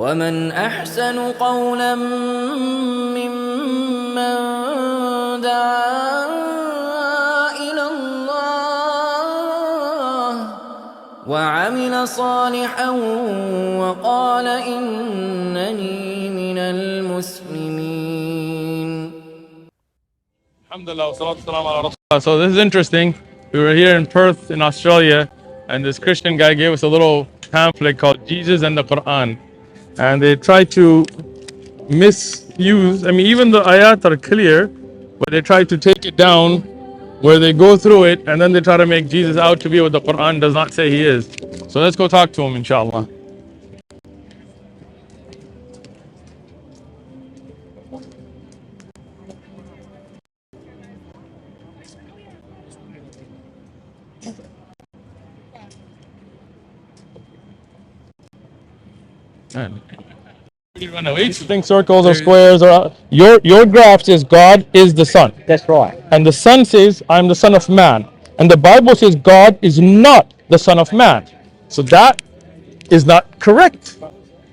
ومن أحسن قولا ممن دعا إلى الله وعمل صالحا وقال إنني من المسلمين. Alhamdulillah, wassalatu wassalamu ala Rasulullah. So this is interesting. We were here in Perth in Australia, and this Christian guy gave us a little pamphlet called Jesus and the Quran. And they try to misuse, even the ayat are clear, but they try to take it down where they go through it, and then they try to make Jesus out to be what the Quran does not say he is. So let's go talk to him, inshallah. Each thing circles or squares or your graph says God is the Son. That's right. And the Son says I'm the Son of Man. And the Bible says God is not the Son of Man. So that is not correct.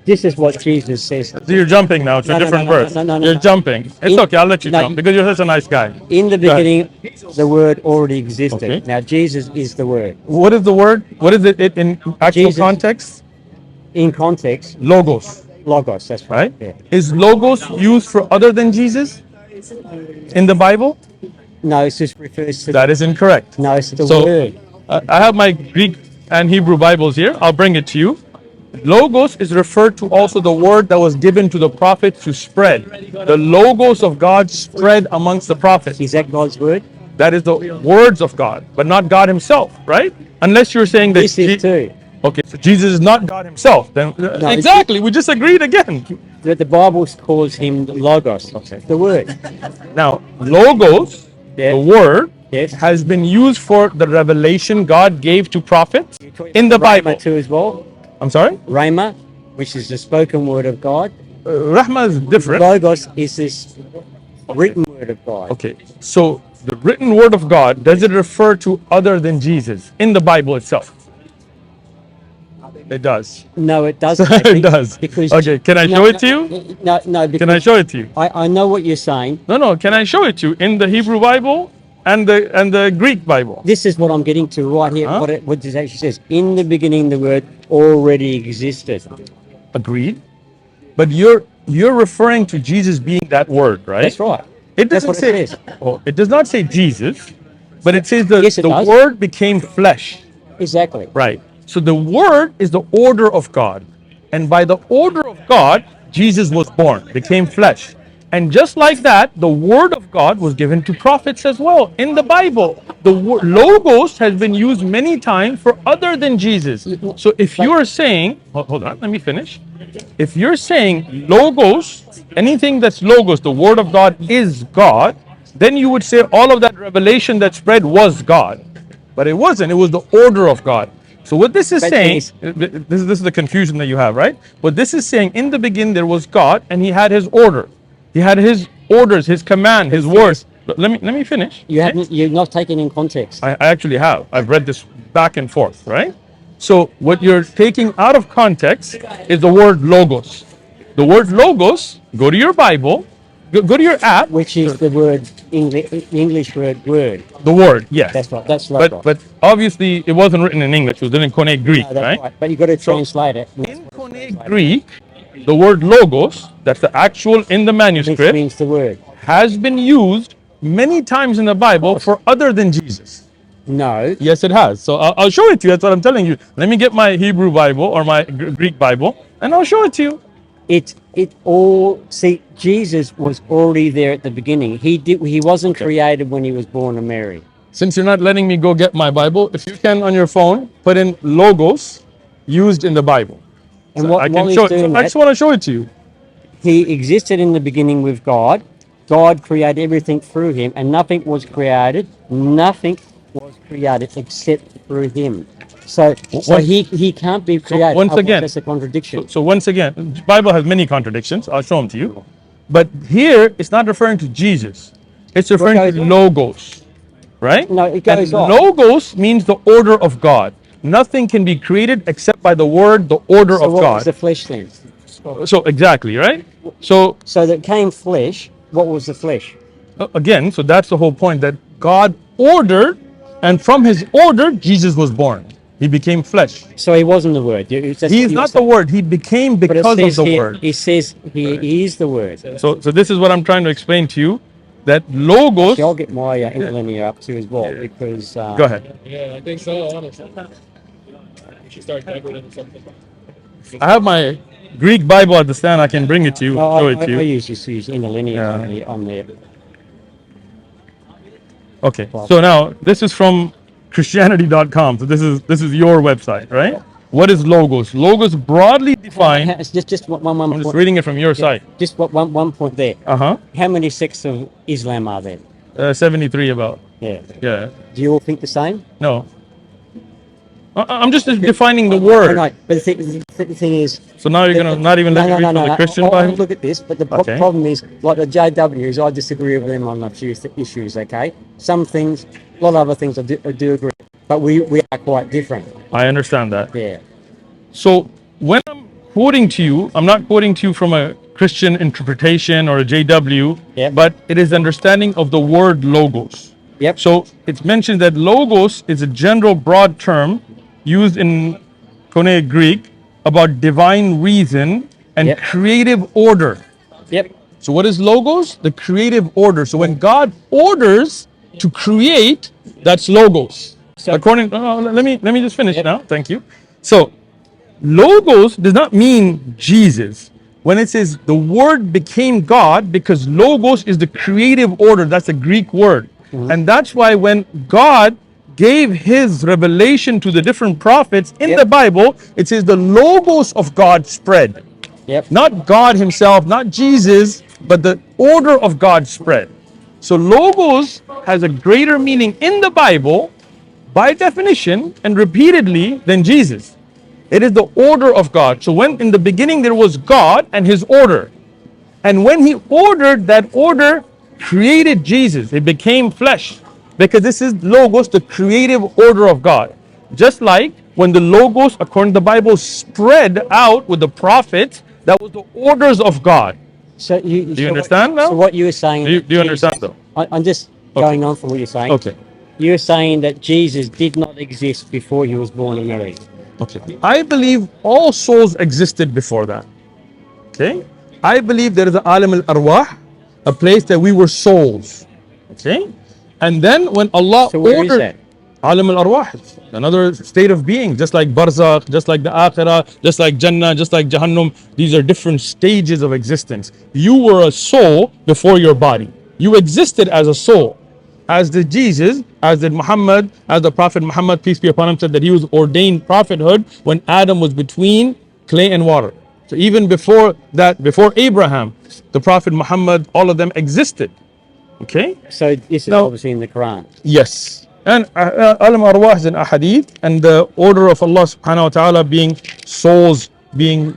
This is what Jesus says. So you're jumping now to a different verse. You're jumping. It's okay, I'll let you jump because you're such a nice guy. In the beginning, the Word already existed. Okay. Now Jesus is the Word. What is the word? What is it in actual context? In context, Logos. Logos, that's right. Yeah. Is logos used for other than Jesus in the Bible? No, it just refers to... That is incorrect. No, it's the Word. I have my Greek and Hebrew Bibles here. I'll bring it to you. Logos is referred to also the word that was given to the prophets to spread. The logos of God spread amongst the prophets. Is that God's word? That is the words of God, but not God himself, right? Unless you're saying that... This is too. Okay, so Jesus is not God himself. Then no, exactly, we just agreed again. The Bible calls him Logos, the word. Now, Logos, the word, has been used for the revelation God gave to prophets in the Bible. Rhema too as well. I'm sorry? Rhema, which is the spoken word of God. Rahma is different. Logos is this written word of God. Okay, so the written word of God, does it refer to other than Jesus in the Bible itself? It does. No, it doesn't. It does. Because okay, can I show it to you? No. Can I show it to you? I know what you're saying. No. Can I show it to you in the Hebrew Bible and the Greek Bible? This is what I'm getting to right here. Huh? What it actually says. In the beginning, the word already existed. Agreed. But you're referring to Jesus being that word, right? That's right. It doesn't say. It does not say Jesus, but it says the word became flesh. Exactly. Right. So the word is the order of God. And by the order of God, Jesus was born, became flesh. And just like that, the word of God was given to prophets as well. In the Bible, the word logos has been used many times for other than Jesus. So if you are saying, hold on, let me finish. If you're saying logos, anything that's logos, the word of God is God, then you would say all of that revelation that spread was God. But it wasn't, it was the order of God. So what this is saying, this is the confusion that you have, right? What this is saying, in the beginning there was God and he had his order. He had his orders, his command, his words. Let me finish. You're not taking in context. I actually have. I've read this back and forth, right? So what you're taking out of context is the word logos. The word logos, go to your Bible, go to your app. Which is the word, English word. The word, yes. That's right, that's logos. But obviously it wasn't written in English, it was written in Koine Greek, no, right? But you've got to translate it. In Koine Greek, the word logos, that's the actual in the manuscript, which means the word, has been used many times in the Bible for other than Jesus. No. Yes, it has. So I'll show it to you. That's what I'm telling you. Let me get my Hebrew Bible or my Greek Bible, and I'll show it to you. See, Jesus was already there at the beginning. He wasn't created when he was born of Mary. Since you're not letting me go get my Bible, if you can on your phone, put in logos used in the Bible. And so I just want to show it to you. He existed in the beginning with God. God created everything through him, and nothing was created except through him. So he can't be created. Once again, that's a contradiction. So once again, the Bible has many contradictions. I'll show them to you. But here, it's not referring to Jesus. It's referring to logos, right? No, it goes on. Logos means the order of God. Nothing can be created except by the word, the order of what God. Was the flesh then? So exactly, right? So So that came flesh. What was the flesh? again, so that's the whole point, that God ordered, and from his order, Jesus was born. He became flesh. So he wasn't the word. That's He what is you were not the saying. word. He became But it because of says the here, word. he says he is the word. So this is what I'm trying to explain to you, that logos. Actually, I'll get my interlinear up too as well because. Go ahead. Yeah, I think so. Honestly, you should start calculating something. I have my Greek Bible at the stand. I can bring it to you, No, show it to I you. use interlinear Yeah. on there. Okay. So now this is from Christianity.com. So this is your website, right? What is logos? Logos broadly defined. It's just one I'm just point. reading it from your site. Just one point there. Uh-huh. How many sects of Islam are there? 73 about. Yeah. Yeah. Do you all think the same? No. I'm just defining the I word. know, but the thing is. So now you're gonna not even let me read from the Christian I'll Bible? look at this, but the Okay. problem is, like the JWs, I disagree with them on a few issues. Okay, some things, a lot of other things, I do agree, but we are quite different. I understand that. Yeah. So when I'm quoting to you, I'm not quoting to you from a Christian interpretation or a JW, Yep. but it is understanding of the word logos. Yep. So it's mentioned that logos is a general broad term used in Koine Greek about divine reason and Yep. creative order. Yep. So what is logos? The creative order. So when God orders to create, that's logos. So- According, let me just finish Yep. now. Thank you. So logos does not mean Jesus. When it says the word became God, because logos is the creative order, that's a Greek word. And that's why when God gave his revelation to the different prophets in Yep. the Bible, it says the logos of God spread. Yep. Not God himself, not Jesus, but the order of God spread. So logos has a greater meaning in the Bible by definition and repeatedly than Jesus. It is the order of God. So when in the beginning there was God and his order, and when he ordered, that order created Jesus. It became flesh. Because this is logos, the creative order of God. Just like when the logos, according to the Bible, spread out with the prophets, that was the orders of God. So Do you understand now? So what you were saying? Do you understand though? I'm just going on from what you're saying. Okay. You're saying that Jesus did not exist before he was born in Mary. Okay. I believe all souls existed before that. Okay. I believe there is an alam al-arwah, a place that we were souls. Okay. And then when Allah So where is ordered, that? alam al-arwah, another state of being, just like barzakh, just like the akhirah, just like Jannah, just like Jahannam. These are different stages of existence. You were a soul before your body. You existed as a soul. As did Jesus, as did Muhammad, as the Prophet Muhammad, peace be upon him, said that he was ordained prophethood when Adam was between clay and water. So even before that, before Abraham, the Prophet Muhammad, all of them existed. Okay? So this is Now- obviously in the Quran. Yes. And alam arwah is an ahadith, and the order of Allah subhanahu wa ta'ala being souls being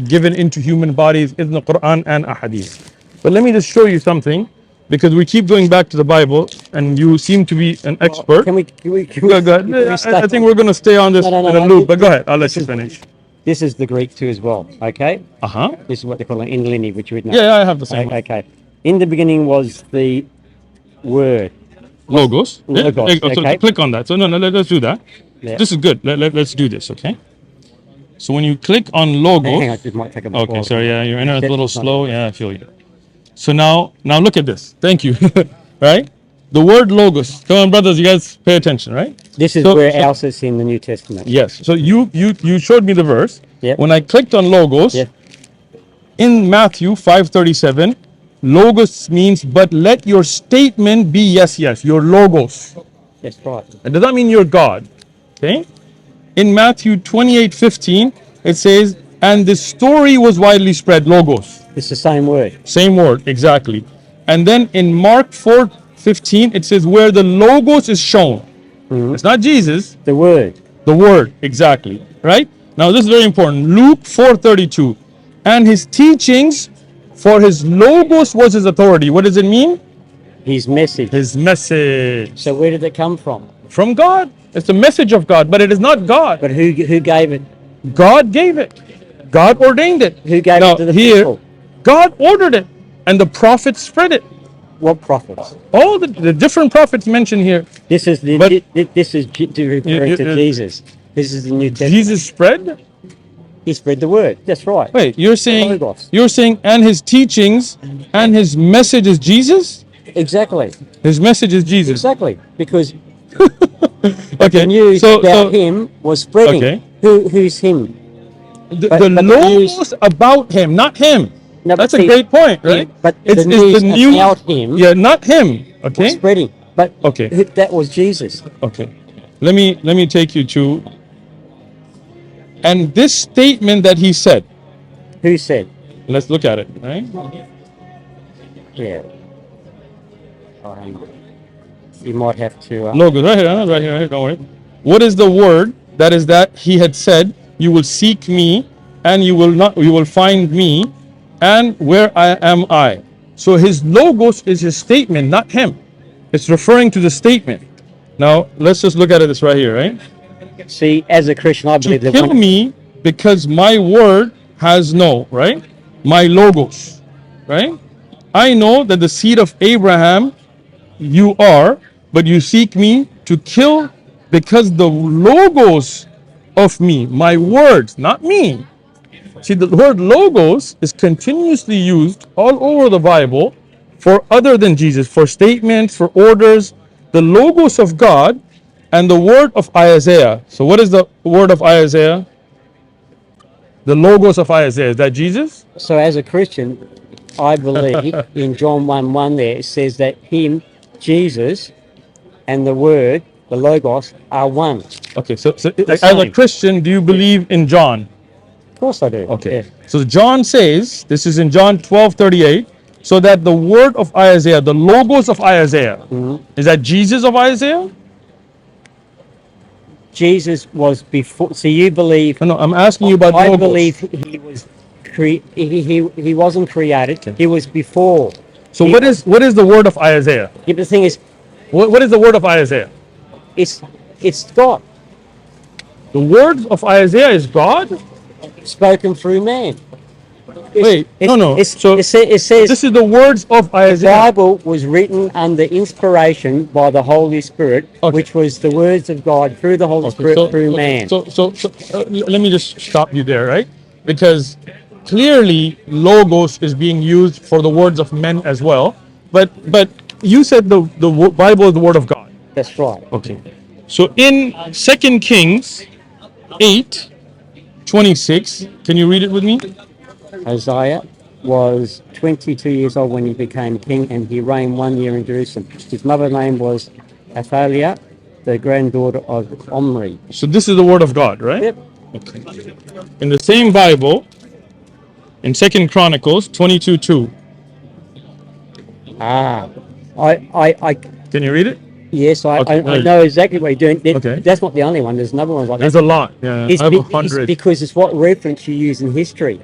given into human bodies is in the Quran and ahadith. But let me just show you something, because we keep going back to the Bible and you seem to be an expert. Can we Go ahead. I think we're going to stay on this No, in a loop, but go ahead. I'll let this you is- finish. This is the Greek too as well. Okay. Uh-huh. This is what they call an interlinear, which you would know. Yeah, I have the same. Okay. In the beginning was the word. Logos. Logos, So okay. click on that. So no, let's do that. Yeah. This is good. Let's do this, okay? So when you click on logos, Hang on, this might take a bit okay, while. sorry, yeah, your internet's a little It's not- slow. Yeah, I feel you. So now look at this. Thank you. Right? The word logos. Come on, brothers, you guys pay attention, right? This is So- where so- else is in the New Testament. Yes. So you showed me the verse. Yep. When I clicked on logos, Yeah. in Matthew 5:37, logos means, but let your statement be yes, yes. Your logos. That's right. That does not mean you're God. Okay? In Matthew 28:15, it says, and the story was widely spread, logos. It's the same word. Same word, exactly. And then in Mark 4:15, it says, where the logos is shown. It's not Jesus, The word. the word, exactly. Right? Now this is very important. Luke 4:32. And his teachings, for his logos was his authority. What does it mean? His message. His message. So where did it come from? From God. It's the message of God, but it is not God. But who gave it? God gave it. God ordained it. Who gave Now it to the here, people? God ordered it, and the prophets spread it. What prophets? All the different prophets mentioned here. This is the But- this is referring to Jesus. This is the New Testament. Jesus spread. He spread the word. That's right. Wait, you're saying Logos. and his teachings and his message is Jesus? Exactly. His message is Jesus. Exactly. Because Okay. the news about him was spreading. Okay. Who's him? the but the logos about him, not him. No, That's but a see- great point, Yeah, right? but It's the news news about him Yeah, not him. was Okay. spreading. But Okay. that was Jesus. Okay. Let me take you to. And this statement that he said. Who said? Let's look at it, right? Yeah. You might have to. Logos, right here, right here, right here. Don't worry. What is the word that he had said? You will seek me, and you will find me, and where I am I. So his logos is his statement, not him. It's referring to the statement. Now let's just look at it. This right here, right? See, as a Christian, I To believe that kill me because my word has no, right? My logos, right? I know that the seed of Abraham you are, but you seek me to kill because the logos of me, my words, not me. See, the word logos is continuously used all over the Bible for other than Jesus, for statements, for orders, the logos of God and the word of Isaiah. So what is the word of Isaiah? The logos of Isaiah, is that Jesus? So as a Christian, I believe in John 1:1 there it says that him, Jesus, and the word, the logos, are one. Okay, so as a same. Christian, do you believe in John? Of course I do. Okay. Yeah. So John says, this is in John 12:38, so that the word of Isaiah, the logos of Isaiah, is that Jesus of Isaiah? Jesus was before. So you believe? No, I'm asking you about I logos. believe he was. He wasn't created. He was before. So what is the word of Isaiah? Yeah, the thing is, What is the word of Isaiah? it's God The word of Isaiah is God? spoken through man. Wait, no. So it says this is the words of the Isaiah. Bible was written under inspiration by the Holy Spirit, Okay. which was the words of God through the Holy Spirit through man. So let me just stop you there, right? Because clearly logos is being used for the words of men as well. But you said the Bible is the word of God. That's right. Okay. So in 2 Kings 8:26, can you read it with me? Isaiah was 22 years old when he became king, and he reigned 1 year in Jerusalem. His mother's name was Athaliah, the granddaughter of Omri. So this is the word of God, right? Yep. Okay. In the same Bible, in 2 Chronicles 22:2. I Can you read it? yes, Okay, I know exactly what you're doing. Okay. That's not the only one. There's another one like There's that. a lot. Yeah, It's I have be- 100. it's because it's what reference you use in history.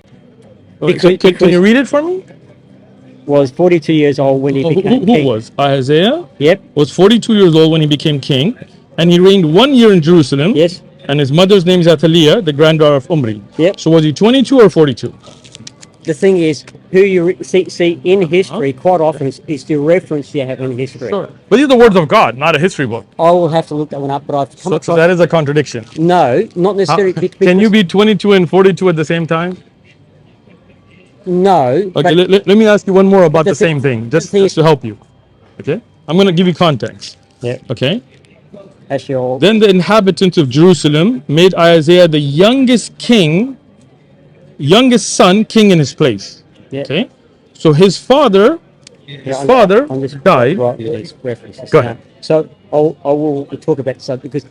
Okay, so can you read it for me? Was 42 years old when he became Who king. was? Isaiah Yep. was 42 years old when he became king, and he reigned 1 year in Jerusalem. Yes. And his mother's name is Athaliah, the granddaughter of Omri. Yep. So was he 22 or 42? The thing is, who you see in history, quite often it's the reference you have in history. Sure. But these are the words of God, not a history book. I will have to look that one up, but I've come So across. that is a contradiction. No, not necessarily. Can you be 22 and 42 at the same time? No. Okay, but let me ask you one more about the the same thing, just thing just to help you. Okay? I'm going to give you context. yeah, Okay? that's your. Then the inhabitants of Jerusalem made Isaiah the youngest son, king in his place. Yeah. Okay? So his father I'm just died. Right, these references. Go ahead. So I will talk about this because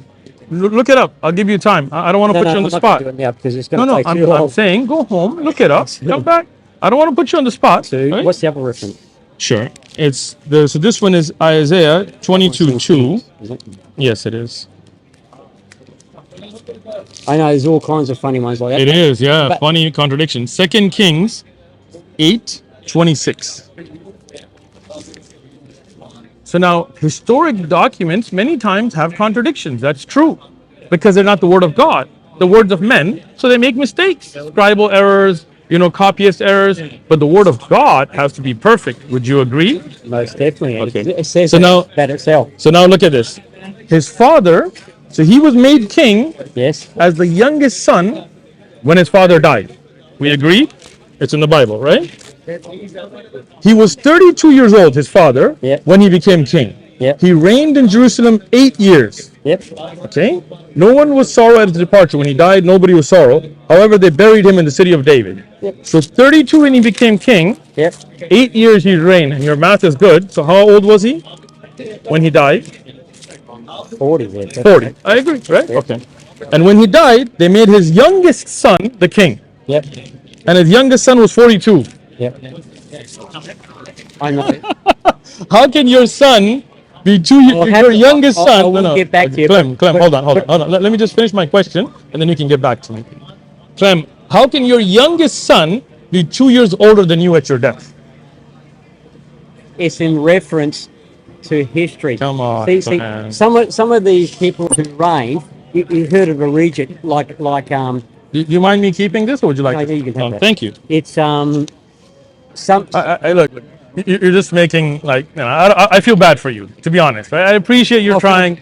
Look it up. I'll give you time. I don't want to put you on the I'm not spot. gonna do it now because it's going to No, take I'm too long. saying go home, look it up, come back. I don't want to put you on the spot. So right? what's the other reference? Sure. So this one is Isaiah 22:2. Is it? Yes, it is. I know there's all kinds of funny ones like that. It is, yeah. But- Funny contradiction. 2 Kings 8:26. So now, historic documents many times have contradictions. That's true, because they're not the word of God. the words of men, so they make mistakes, scribal errors, copyist errors. But the word of God has to be perfect. Would you agree? Most definitely. Okay. It says So now, that itself. so now look at this. His father, so he was made king Yes. as the youngest son when his father died. We agree? It's in the Bible, right? He was 32 years old, his father, Yep. when he became king. Yep. He reigned in Jerusalem 8 years. Yep. Okay? No one was sorrow at his departure. When he died, nobody was sorrow. However, they buried him in the city of David. Yep. So 32 when he became king, Yep. 8 years he reigned. And your math is good. So how old was he when he died? 40. Yeah, 40. I agree, right? Yep. Okay. And when he died, they made his youngest son the king. Yep. And his youngest son was 42. Yep. I know. How can your son be your youngest son? I will get back to you. Clem, hold on. Let me just finish my question, and then you can get back to me. Clem, how can your youngest son be 2 years older than you at your death? It's in reference to history. Come on, See, man. some of these people who reign, you heard of a regent like Do you mind me keeping this, or would you like? No, to? you can have that. Thank you. It's some. Look, you're just making I feel bad for you, to be honest. Right? I appreciate you're trying.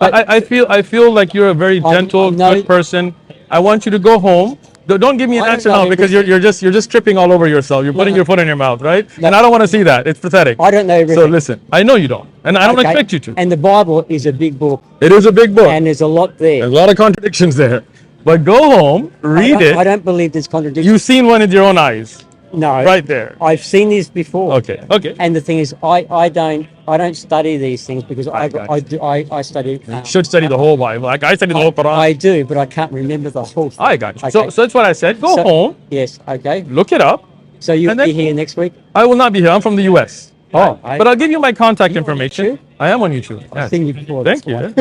I feel like you're a very gentle, good person. I want you to go home. Don't give me an answer now, because you're just tripping all over yourself. You're putting your foot in your mouth, right? And I don't want to see that. It's pathetic. I don't know everything. So listen, I know you don't, and I don't expect you to. And the Bible is a big book. It is a big book, and there's a lot there. There's a lot of contradictions there. But go home, read it. I don't believe there's contradictions. You've seen one with your own eyes. No. Right there. I've seen this before. Okay. And the thing is, I don't study these things because I study. You should study the whole Bible. Like I study the whole Quran. I do, but I can't remember the whole thing. I got you. Okay. So that's what I said. Go home. Yes. Okay. Look it up. So you'll be here next week? I will not be here. I'm from the U.S. Oh. But I'll give you my contact information. I am on YouTube. I've seen you before. Thank you.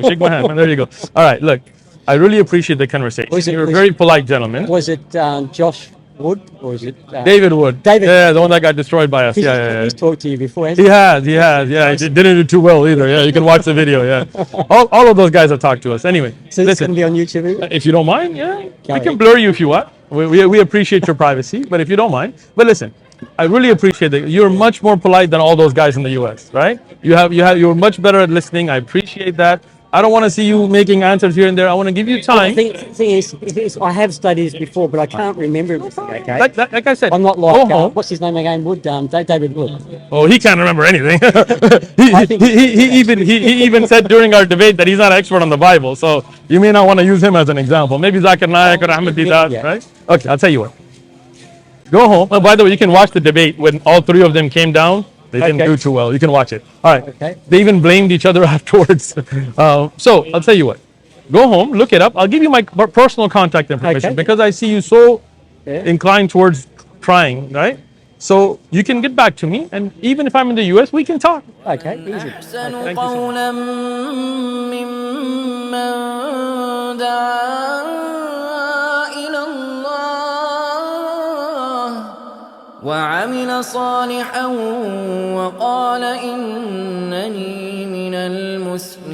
Shake my hand. There you go. All right. Look, I really appreciate the conversation. You're a very polite gentleman. Was it Josh Wood, or is it David Wood? David. Yeah, the one that got destroyed by us. He's talked to you before, hasn't he? Has. Yeah, he didn't do too well either. Yeah, you can watch the video. Yeah, all of those guys have talked to us. Anyway, so it's going to be on YouTube. If you don't mind, we can blur you if you want. We appreciate your privacy, but if you don't mind, but listen, I really appreciate that. You're much more polite than all those guys in the U.S. Right? You're much better at listening. I appreciate that. I don't want to see you making answers here and there. I want to give you time. The thing is, I have studied this before, but I can't remember everything. Okay. Like I said, I'm not like what's his name again? Wood. David Wood. Oh, he can't remember anything. he even said during our debate that he's not an expert on the Bible. So you may not want to use him as an example. Maybe Zakir Naik or Ahmed Didat, right? Okay, I'll tell you what. Go home. Oh, by the way, you can watch the debate when all three of them came down. They didn't do too well. You can watch it. All right. Okay. They even blamed each other afterwards. So I'll tell you what. Go home, look it up. I'll give you my personal contact information because I see you so inclined towards trying, right? So you can get back to me, and even if I'm in the U.S., we can talk. Okay. Easy. Thank you. وعمل صالحا وقال إنني من المسلمين